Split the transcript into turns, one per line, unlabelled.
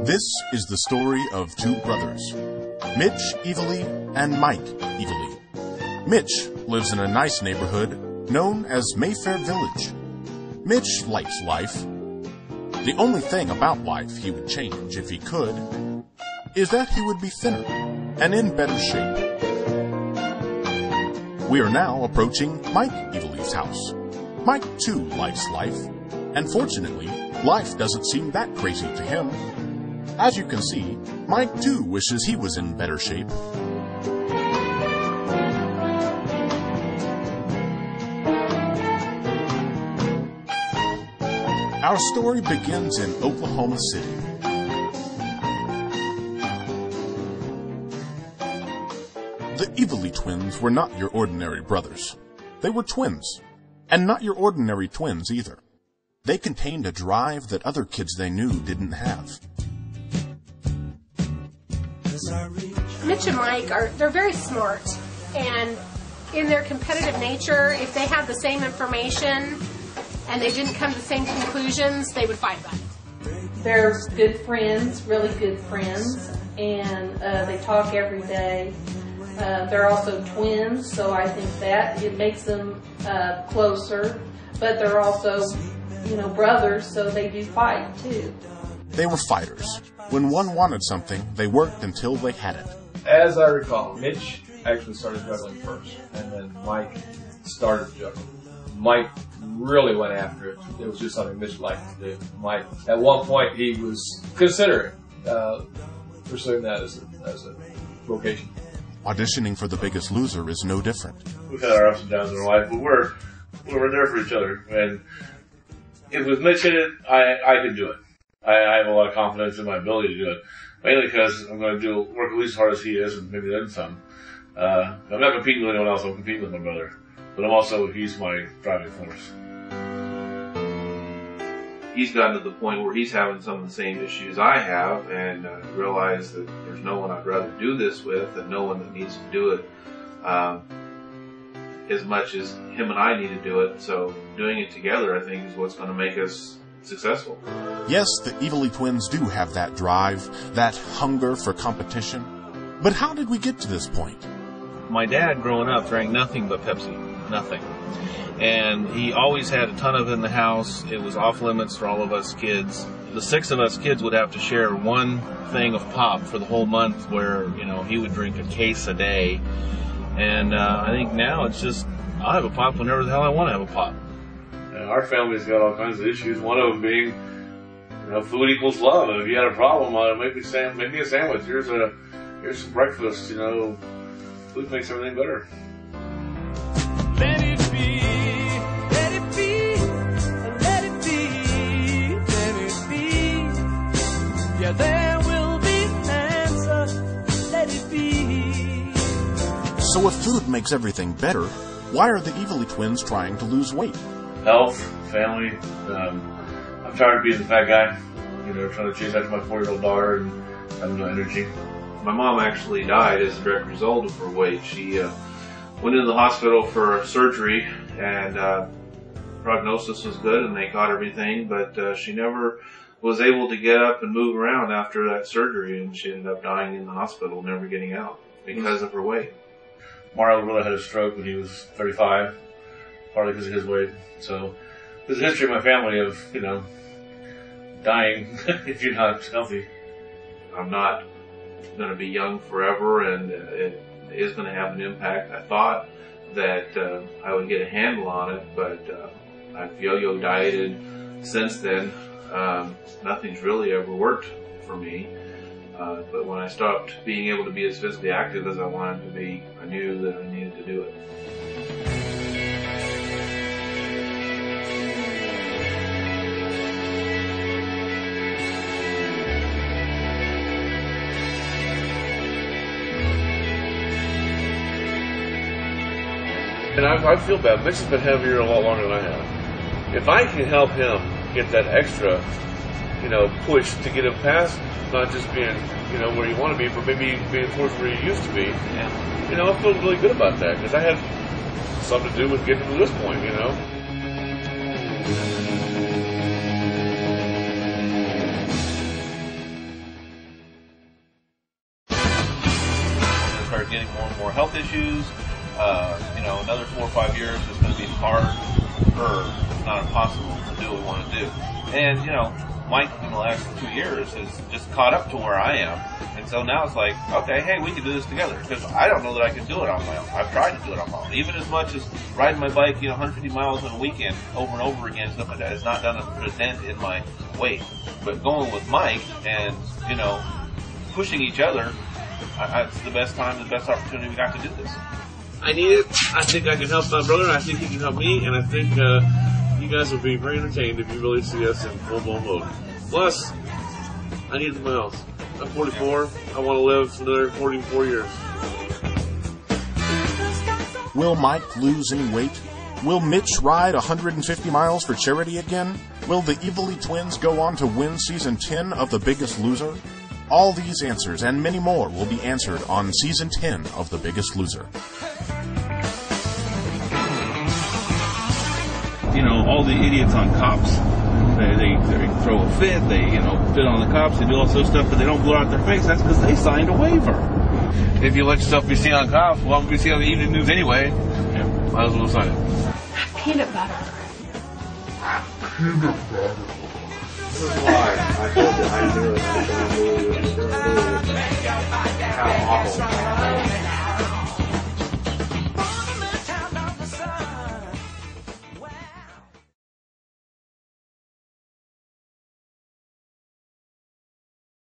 This is the story of two brothers, Mitch Eveleigh and Mike Eveleigh. Mitch lives in a nice neighborhood known as Mayfair Village. Mitch likes life. The only thing about life he would change if he could is that he would be thinner and in better shape. We are now approaching Mike Eveleigh's house. Mike too likes life, and fortunately, life doesn't seem that crazy to him. As you can see, Mike too wishes he was in better shape. Our story begins in Oklahoma City. The Eveleigh twins were not your ordinary brothers. They were twins, and not your ordinary twins either. They contained a drive that other kids they knew didn't have.
Mitch and Mike they're very smart, and in their competitive nature, if they had the same information and they didn't come to the same conclusions, they would fight about it.
They're good friends, really good friends, and they talk every day. They're also twins, so I think that it makes them closer, but they're also, brothers, so they do fight too.
They were fighters. When one wanted something, they worked until they had it.
As I recall, Mitch actually started juggling first, and then Mike started juggling. Mike really went after it. It was just something Mitch liked to do. Mike, at one point, he was considering pursuing that as a vocation.
Auditioning for The Biggest Loser is no different.
We've had our ups and downs in our life, but we're there for each other. And if with Mitch in it, I can do it. I have a lot of confidence in my ability to do it, mainly because I'm going to work at least as hard as he is, and maybe then some. I'm not competing with anyone else. I'm competing with my brother, but he's my driving force.
He's gotten to the point where he's having some of the same issues I have, and realized that there's no one I'd rather do this with, and no one that needs to do it as much as him and I need to do it. So doing it together, I think, is what's going to make us successful.
Yes, the Eveleigh twins do have that drive, that hunger for competition. But how did we get to this point?
My dad, growing up, drank nothing but Pepsi. Nothing. And he always had a ton of it in the house. It was off limits for all of us kids. The 6 of us kids would have to share one thing of pop for the whole month, where, he would drink a case a day. And I think now it's just, I'll have a pop whenever the hell I want to have a pop.
Our family's got all kinds of issues. One of them being, food equals love. And if you had a problem, make me a sandwich. Here's some breakfast. Food makes everything better.
Let it be, let it be, let it be, let it be. Yeah, there will be an answer. Let it be.
So if food makes everything better, why are the Eveleigh twins trying to lose weight?
Health, family. I'm tired of being the fat guy. Trying to chase after my 4-year-old daughter and having no energy.
My mom actually died as a direct result of her weight. She went into the hospital for surgery, and prognosis was good, and they caught everything, but she never was able to get up and move around after that surgery, and she ended up dying in the hospital, never getting out because of her weight.
Mario really had a stroke when he was 35, partly because of his weight. So there's a history in my family of, dying if you're not healthy.
I'm not going to be young forever, and it is going to have an impact. I thought that I would get a handle on it, but I've yo-yo dieted since then. Nothing's really ever worked for me. But when I stopped being able to be as physically active as I wanted to be, I knew that I needed to do it.
And I feel bad. Mitch has been heavier a lot longer than I have. If I can help him get that extra, push to get him past not just being, where you want to be, but maybe being towards where you used to be, I feel really good about that, because I had something to do with getting to this point,
start getting more and more health issues. Another 4 or 5 years is going to be hard, if not impossible, to do what we want to do. And, Mike in the last 2 years has just caught up to where I am. And so now it's like, okay, hey, we can do this together. Because I don't know that I can do it on my own. I've tried to do it on my own. Even as much as riding my bike, 150 miles in a weekend over and over again, stuff like that, has not done a dent in my weight. But going with Mike and, pushing each other, it's the best time, the best opportunity we got to do this. I need it. I think I can help my brother. I think he can help me. And I think you guys will be very entertained if you really see us in full-blown mode. Plus, I need something else. I'm 44. I want to live another 44 years.
Will Mike lose any weight? Will Mitch ride 150 miles for charity again? Will the Eveleigh twins go on to win Season 10 of The Biggest Loser? All these answers and many more will be answered on Season 10 of The Biggest Loser.
All the idiots on cops, they throw a fit, they, fit on the cops, they do all sorts of stuff, but they don't blow out their face. That's because they signed a waiver. If you let yourself be seen on cops, well, be seen on the evening news anyway. Yeah, might as well sign it.
Peanut butter.
This is why I told you I knew it. How awful